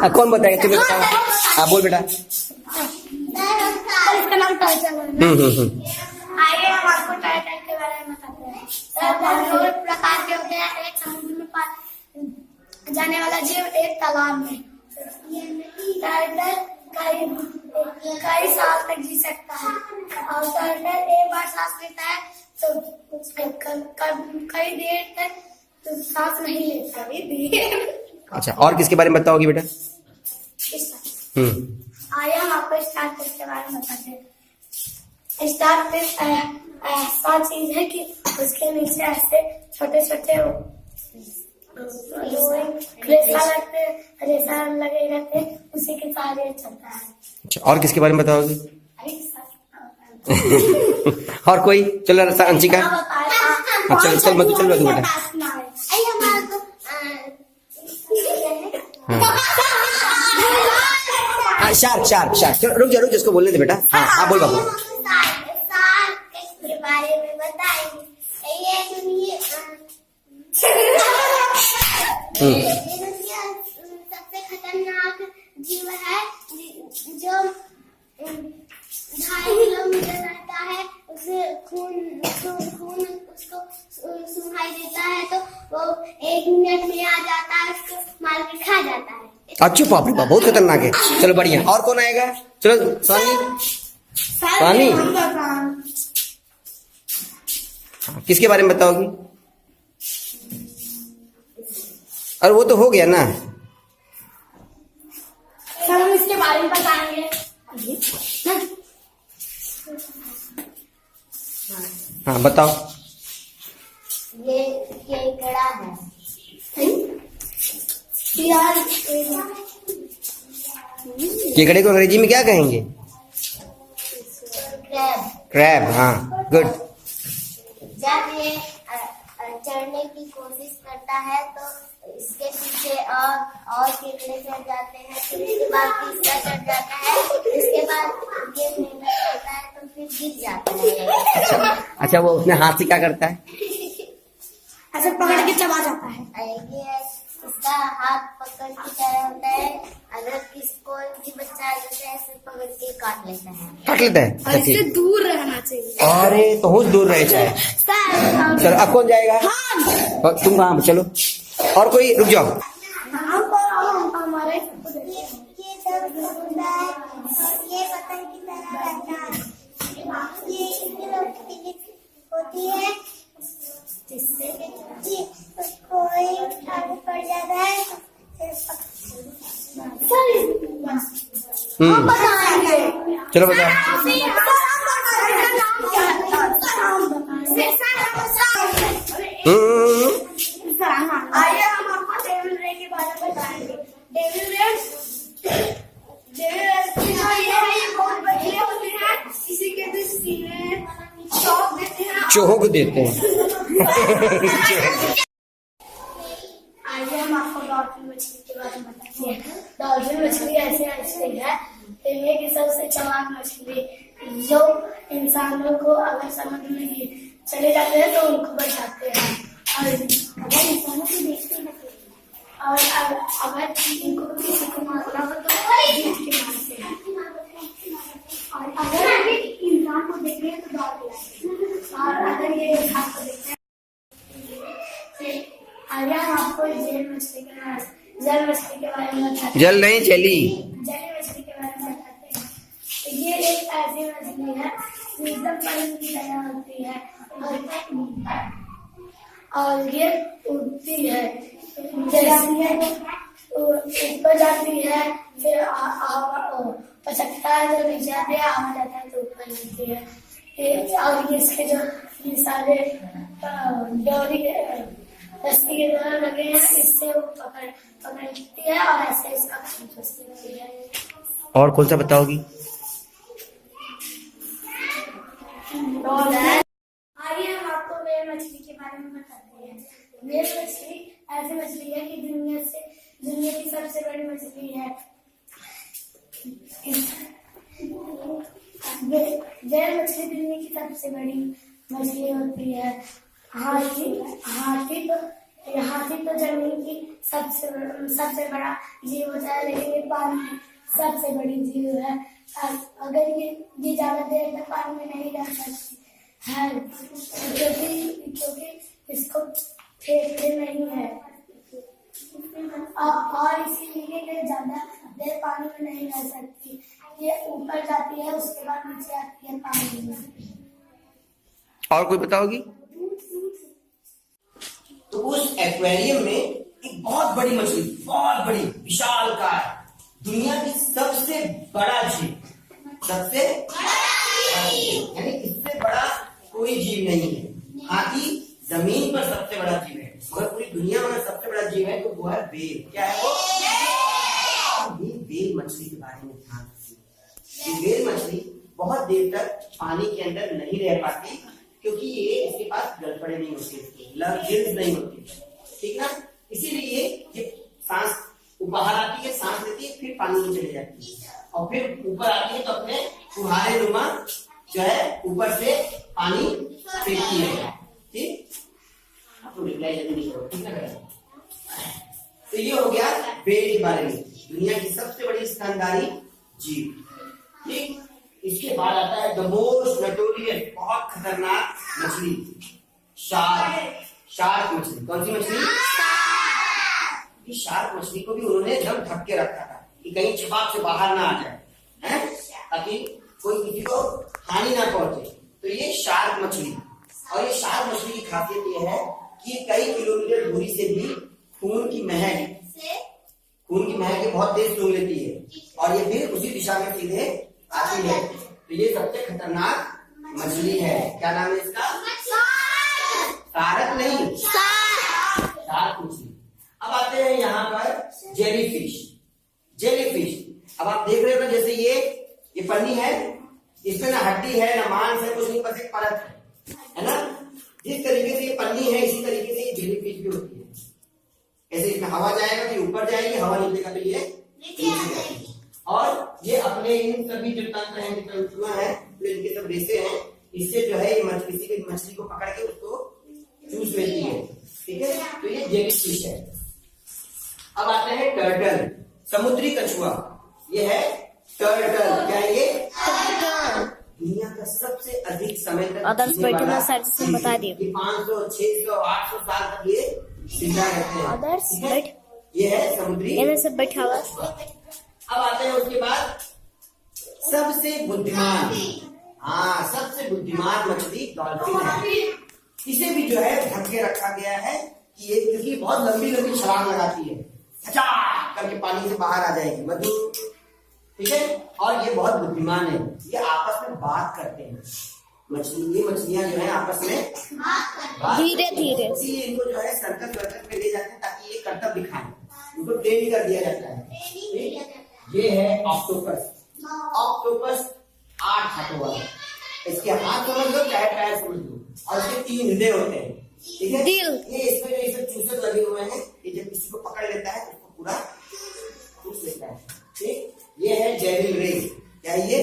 कौन बताएगा, तुम्हें बताओ। हाँ बोल बेटा। इसका नाम टाइटल है। आइए हम आपको टाइटल के बारे में बताते हैं। दो प्रकार के होते हैं, एक समुद्र में पाए जाने वाला जीव, एक तालाब में। टाइटल कई साल तक जी सकता है और टाइटल एक बार सांस लेता है तो कई देर तक तो सांस नहीं लेता। अच्छा, और किसके बारे में बताओगी बेटा? आइए हम आपको स्टार फिश के बारे में बताते हैं। स्टार फिश ऐसा चीज है कि उसके नीचे ऐसे छोटे छोटे रेसा लगे रहते हैं, उसी के सहारे चलता है। अच्छा, और किसके बारे में बताओगी? और कोई? चलो अंशिका। चल चल मधु, चल मधु बेटा। शार्क शार्क शार्क, चलो रुक जा, इसको बोलने दे बेटा। हाँ बोल बाबू। के बारे में बताएंगे। सबसे खतरनाक जीव है जो 2.5 किलोमीटर रहता है, उसे खून उसको सुनाई देता है तो वो 1 मिनट में आ जाता है, उसको मार के खा जाता है। अच्छा बाप रे बाप, बहुत खतरनाक है। चलो बढ़िया, और कौन आएगा? चलो स्वामी। किसके बारे में बताओगी? और वो तो हो गया ना। सर हम इसके बारे में बताएंगे। हाँ बताओ। ये केकड़ा है। केकड़े को अंग्रेजी में क्या कहेंगे? क्रैब। क्रैब, हाँ गुड। जब ये चढ़ने की कोशिश करता है तो इसके पीछे और केकड़े चढ़ जाते हैं, फिर इसके बाद तीसरा चढ़ जाता है, इसके बाद ये मेहनत करता है तो फिर गिर जाता है। अच्छा, वो उसने हाथ से क्या करता है? ऐसे पकड़ के चबा जाता है। ये इसका हाथ पकड़ की तरह होता है, अगर कोई भी बच्चा ऐसे पकड़ के काट लेता है। काट लेता है? इससे दूर रहना चाहिए। अरे तो बहुत दूर रहे चाहे। चलो अब कौन जाएगा? तुम कहाँ? चलो और कोई, रुक जाओ। हमारे ये पतंग की तरह रहता है, ये होती है जिससे कोई आगे पड़ जाता है। चलो बताओ। आइए हम आपको डेविल रे के बारे में बताएंगे। डेविल रे ये बहुत बढ़िया होते हैं, किसी के भी सीने चौक देते हैं। आइए हम आपको डॉल्फिन मछली के बारे में बताते हैं। डॉल्फिन मछली ऐसी मछली है दुनिया की सबसे चालाक मछली, जो इंसानों को अगर समुद्र में चले जाते हैं तो उनको बचाते हैं, और अगर इंसानों को देखते हैं और अगर इनको किसी को मारना हो तो जीत के मारते हैं, और अगर इंसान को देख रहे हैं तो दौड़ के, और अगर ये इंसान को देखते हैं। आगे हम आपको जल मछली के बारे में बताते हैं। जल नहीं चली, जली मछली के बारे में बताते हैं। ये एक ऐसी मछली है एकदम परिंदे की तरह होती है और ये उड़ती है, ऊपर जाती है, फिर पचकता है, जब नीचे आती है आवा जाता है तो ऊपर जाती है। और इसके जो ये सारे डोरी रस्सी के द्वारा लगे हैं, इससे वो पकड़ती है और ऐसे इसका काम करती है। और कौन सा बताओगी? आइए हम आपको व्हेल मछली के बारे में बताते हैं। व्हेल मछली ऐसी मछली है कि दुनिया की सबसे बड़ी मछली है। व्हेल मछली दुनिया की सबसे बड़ी मछली होती है। हाथी तो हाथी तो जमीन की सबसे बड़ा जीव होता है, लेकिन ये पानी की सबसे बड़ी जीव है। अगर ये ज्यादा देर तक पानी में नहीं रह सकती है, क्योंकि इसको फेंकते नहीं है, और इसीलिए ये ज्यादा देर पानी में नहीं रह सकती। ये ऊपर जाती है, उसके बाद नीचे आती है पानी में। और कोई बताओगी? तो उस एक्वेरियम में एक बहुत बड़ी मछली, बहुत बड़ी विशालकाय, दुनिया की सबसे बड़ा जीव, सबसे यानी इससे बड़ा कोई जीव नहीं है। हाथी जमीन पर सबसे बड़ा जीव है, मगर पूरी दुनिया में सबसे बड़ा जीव है तो वो है व्हेल। क्या है वो? ये व्हेल मछली के बारे में ध्यान रखिए। ये व्हेल मछली बहुत देर तक पानी के अंदर नहीं रह पाती, क्योंकि ये इसके पास गलपड़े नहीं होते, गिल्स नहीं होती, ठीक ना। इसीलिए ये सांस बाहर आती है, सांस लेती है, फिर पानी में चली जाती है, और फिर ऊपर आती है तो अपने फुहारे नुमा जो है ऊपर से पानी फेंकती है। ठीक, आपको रिप्लाई जल्दी नहीं करो, ठीक है। तो ये हो गया व्हेल के बारे में, दुनिया की सबसे बड़ी स्तनधारी जीव। ठीक, इसके बाद आता है द मोस्ट नोटोरियस, बहुत खतरनाक मछली, शार्क। शार्क मछली, कौन सी मछली? शार्क मछली को भी उन्होंने एकदम ढक के रखा था कि कहीं छपाक से बाहर ना आ जाए, हैं, ताकि कोई किसी को हानि ना पहुंचे। तो ये शार्क मछली, और ये शार्क मछली की खासियत ये है कि कई किलोमीटर दूरी से भी खून की महक बहुत तेज सूंघ लेती है, और ये फिर उसी दिशा में सीधे आती है। तो ये सबसे खतरनाक मछली है। क्या नाम है इसका? शार्क नहीं, शार्क मछली। अब आते हैं यहाँ पर जेलीफिश। जेलीफिश, अब आप देख रहे हो ना, जैसे ये पन्नी है, इसमें ना हड्डी है ना मांस है, कुछ नहीं, बस एक परत है ना। जिस तरीके से ये पन्नी है, इसी तरीके से ये जेलीफिश भी होती है। ऐसे इसमें हवा जाएगा तो उपर जाएगी, हवा निकलेगा तो ये नीचे जाएगी। और ये अपने इन सभी जो तंत्र हैं, तंतुआ है, इनके सब रेशे हैं, इससे जो है ये किसी भी मछली को पकड़ के उसको चूस लेती है। ठीक है, तो ये जेलीफिश है। अब आते हैं टर्टल, समुद्री कछुआ। ये है टर्टल। क्या है ये? दुनिया का सबसे अधिक समय तक बता दिए, 500, 600, 800 साल तक ये जिंदा रहते हैं। ये है समुद्री सब बैठा हुआ। अब आते हैं उसके बाद सबसे बुद्धिमान, हाँ, सबसे बुद्धिमान मछली डॉल्फिन है। इसे भी जो है ढक के रखा गया है कि ये, क्योंकि बहुत लंबी लंबी छलांग लगाती है, करके पानी से बाहर आ जाएगी मधु। ठीक है, और ये बहुत बुद्धिमान है, ये आपस में बात करते हैं। ये मछलियां जो है आपस में धीरे धीरे इनको जो है सर्कस वर्कस में ले जाते हैं, ताकि ये कर्तव्य दिखाएं, इनको ट्रेन कर दिया जाता है। ये है ऑक्टोपस। ऑक्टोपस 8 हाथों वाला, इसके हाथ समझ लो चाहे पैर समझ लो, और इसके 3 हृदय होते हैं। ठीक है, ये इसमें जो सब चूसर लगे हुए हैं, ये जब किसी को पकड़ लेता है तो उसको पूरा चूस लेता है। ठीक, ये है डेविल रे। क्या ये?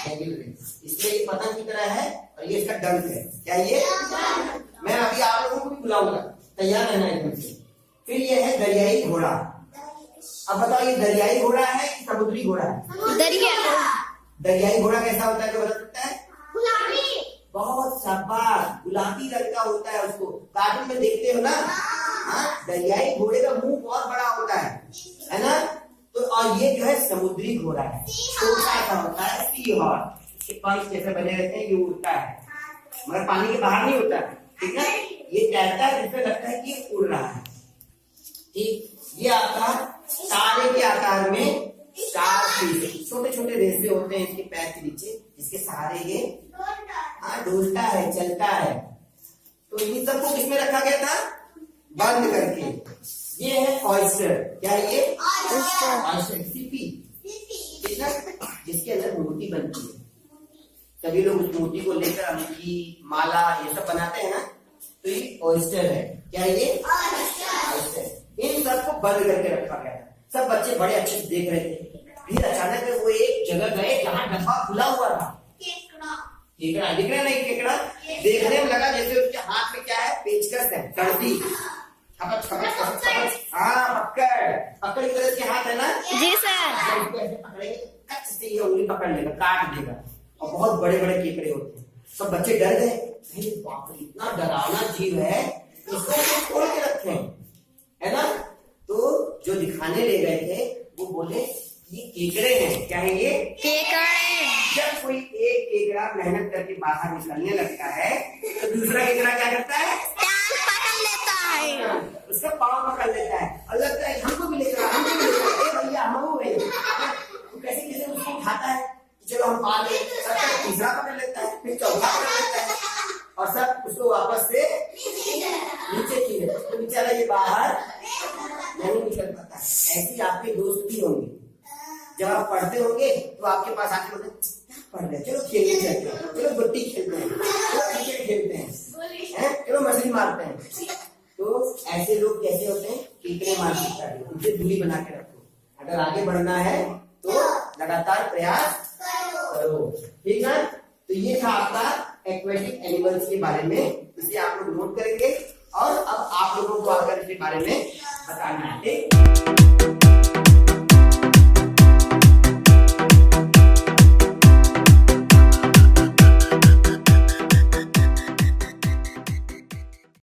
डेविल रे, इसमें एक पतंग की तरह है, और ये इसका डंक है। क्या ये? मैं अभी आप लोगों को भी बुलाऊंगा, तैयार रहना एकदम से। फिर ये है दरियाई घोड़ा। अब बताओ, ये दरियाई घोड़ा है कि समुद्री घोड़ा है? दरियाई घोड़ा कैसा होता है, जो बता सकता है? बहुत शाबाश, गुलाबी रंग का होता है, उसको कार्टून में देखते हो ना। हाँ, दरियाई घोड़े का मुंह बहुत बड़ा होता है ना। तो और ये जो है समुद्री घोड़ा है, छोटा सा होता है, सी हॉर्स, पंख जैसे बने रहते हैं, ये उड़ता है मगर पानी के बाहर नहीं होता है। ठीक है, ये तैरता है, जिसमें लगता है कि ये उड़ रहा है। ठीक, ये आपका तारे के आकार में छोटे छोटे रेशे होते हैं इसके पैर के नीचे, जिसके सहारे ये डोलता है, चलता है। तो इन सबको किसमें रखा गया था? बंद करके। ये है ऑयस्टर। क्या है ये? ऑयस्टर, सीपी, जिसके अंदर मोती बनती है। सभी लोग उस मोती को लेकर अंगूठी, माला, ये सब बनाते हैं ना, तो ये ऑयस्टर है। क्या है ये? ऑयस्टर। इन सबको बंद करके रखा गया था। सब बच्चे बड़े अच्छे से देख रहे थे। फिर अचानक वो एक जगह गए जहाँ डब्बा खुला हुआ था। केकड़ा, दिख रहा नहीं केकड़ा? देखने में लगा जैसे उसके हाथ में क्या है, पेचकस है, कड़ती। खपच खपच खपच खपच, हाँ पकड़ की तरह उसके हाथ है ना जी सर। पकड़ेंगे, कच से ये उंगली पकड़ लेगा, काट देगा। और बहुत बड़े बड़े केकड़े होते हैं। सब बच्चे डर गए, अरे बाप रे इतना डरावना जीव है, इसको खोल के रखे है ना। तो जो दिखाने ले गए थे वो बोले ये केकड़े हैं। क्या है ये? केकड़े। जब कोई एक केकड़ा मेहनत करके बाहर निकलने लगता है तो दूसरा केकड़ा क्या करता है? टांग पकड़ लेता है, उसका पाँव पकड़ लेता है और लगता है हमको भी लेकर हमको भी लेकर, भैया हम हो गए। तो कैसे कैसे उसको उठाता है, चलो हम पाल ले, तीसरा पकड़ लेता है, फिर चौथा पकड़ लेता है और सब उसको वापस से नीचे खींच, तो बेचारा ये बाहर नहीं निकल पाता। ऐसे आपके दोस्त भी होंगे, जब आप पढ़ते होंगे तो आपके पास आके बोलते पढ़ रहे, चलो खेलने चलते हैं, चलो गुट्टी खेलते हैं, चलो क्रिकेट खेलते हैं, चलो मछली मारते हैं। तो ऐसे लोग कैसे होते हैं? केकड़े मार सकता है, उनसे दूरी बना के रखो। अगर आगे बढ़ना है तो लगातार प्रयास करो, ठीक है। तो ये था आपका एक्वेटिक एनिमल्स के बारे में, इसे आप लोग नोट करेंगे और अब आप लोगों को आकर इसके बारे में बताना है, ठीक।